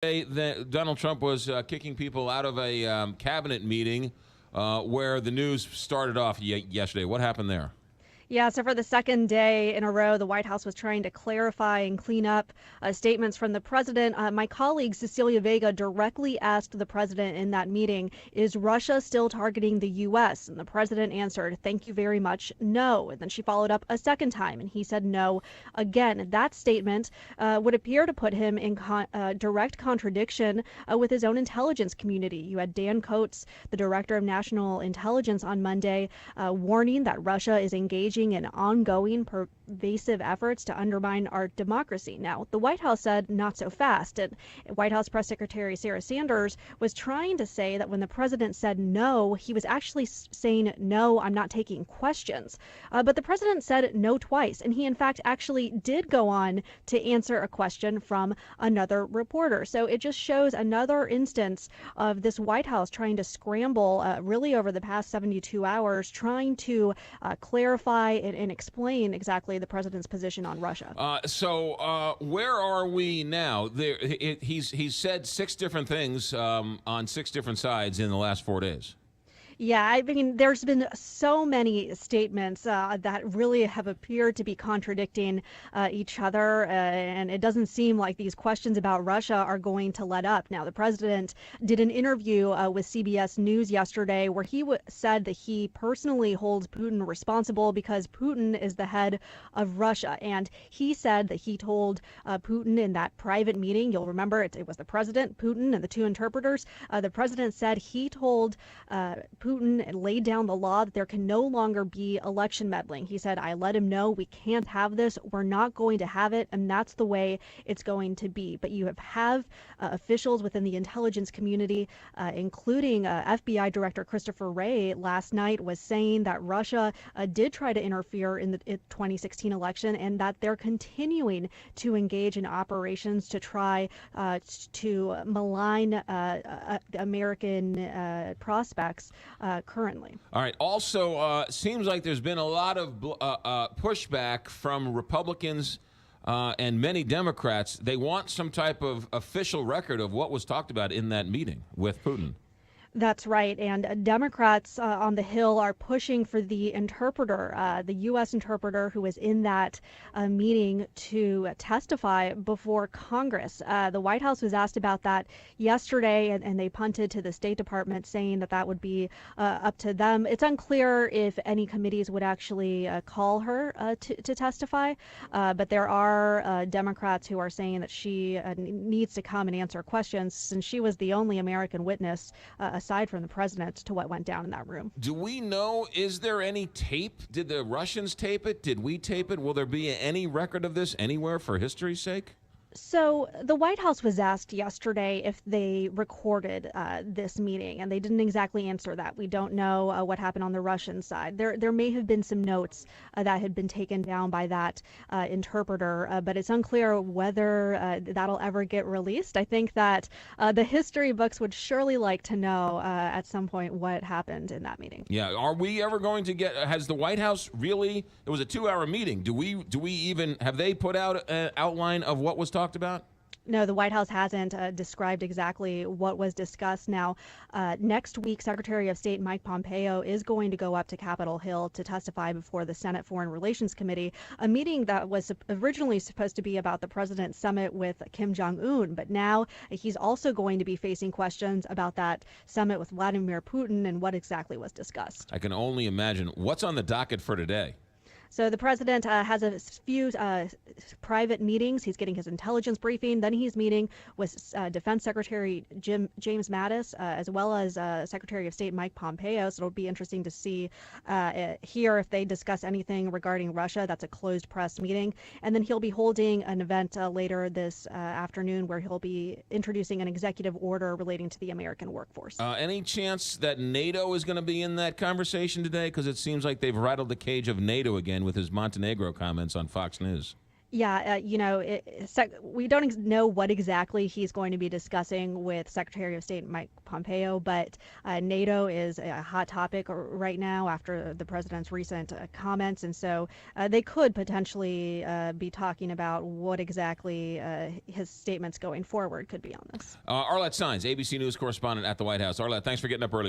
Donald Trump was kicking people out of a cabinet meeting where the news started off yesterday. What happened there? Yeah, so for the second day in a row, the White House was trying to clarify and clean up statements from the president. My colleague Cecilia Vega directly asked the president in that meeting, is Russia still targeting the U.S.? And the president answered, thank you very much, no. And then she followed up a second time, and he said no again. That statement would appear to put him in direct contradiction with his own intelligence community. You had Dan Coats, the director of national intelligence, on Monday, warning that Russia is engaging in ongoing pervasive efforts to undermine our democracy. Now, the White House said not so fast. And White House Press Secretary Sarah Sanders was trying to say that when the president said no, he was actually saying, no, I'm not taking questions. But the president said no twice. And he, in fact, actually did go on to answer a question from another reporter. So it just shows another instance of this White House trying to scramble really over the past 72 hours, trying to clarify and explain exactly the president's position on Russia. So where are we now? He's said six different things on six different sides in the last 4 days. Yeah, I mean, there's been so many statements that really have appeared to be contradicting each other, and it doesn't seem like these questions about Russia are going to let up. Now, the president did an interview with CBS News yesterday where he said that he personally holds Putin responsible because Putin is the head of Russia. And he said that he told Putin in that private meeting, you'll remember it was the president, Putin, and the two interpreters. The president said he told Putin and laid down the law that there can no longer be election meddling. He said, I let him know we can't have this. We're not going to have it. And that's the way it's going to be. But you have officials within the intelligence community, including FBI Director Christopher Wray last night was saying that Russia did try to interfere in the 2016 election and that they're continuing to engage in operations to try to malign American prospects currently. All right. Also, seems like there's been a lot of pushback from Republicans and many Democrats. They want some type of official record of what was talked about in that meeting with Putin. That's right. And Democrats on the Hill are pushing for the interpreter, the U.S. interpreter who was in that meeting to testify before Congress. The White House was asked about that yesterday, and they punted to the State Department saying that that would be up to them. It's unclear if any committees would actually call her to testify, but there are Democrats who are saying that she needs to come and answer questions since she was the only American witness aside from the president to what went down in that room. Do we know, is there any tape? Did the Russians tape it? Did we tape it? Will there be any record of this anywhere for history's sake? So the White House was asked yesterday if they recorded this meeting, and they didn't exactly answer that. We don't know what happened on the Russian side. There may have been some notes that had been taken down by that interpreter, but it's unclear whether that'll ever get released. I think that the history books would surely like to know at some point what happened in that meeting. Yeah, are we ever going to get? Has the White House really? It was a 2-hour meeting. Do we even have they put out an outline of what was talked about? No, the White House hasn't described exactly what was discussed. Now, next week, Secretary of State Mike Pompeo is going to go up to Capitol Hill to testify before the Senate Foreign Relations Committee, a meeting that was originally supposed to be about the president's summit with Kim Jong-un. But now he's also going to be facing questions about that summit with Vladimir Putin and what exactly was discussed. I can only imagine. What's on the docket for today? So the president has a few private meetings. He's getting his intelligence briefing. Then he's meeting with Defense Secretary James Mattis, as well as Secretary of State Mike Pompeo. So it'll be interesting to see here if they discuss anything regarding Russia. That's a closed press meeting. And then he'll be holding an event later this afternoon where he'll be introducing an executive order relating to the American workforce. Any chance that NATO is going to be in that conversation today? Because it seems like they've rattled the cage of NATO again with his Montenegro comments on Fox News. Yeah, we don't know what exactly he's going to be discussing with Secretary of State Mike Pompeo, but NATO is a hot topic right now after the president's recent comments, and so they could potentially be talking about what exactly his statements going forward could be on this. Arlette Saenz, ABC News correspondent at the White House. Arlette, thanks for getting up early.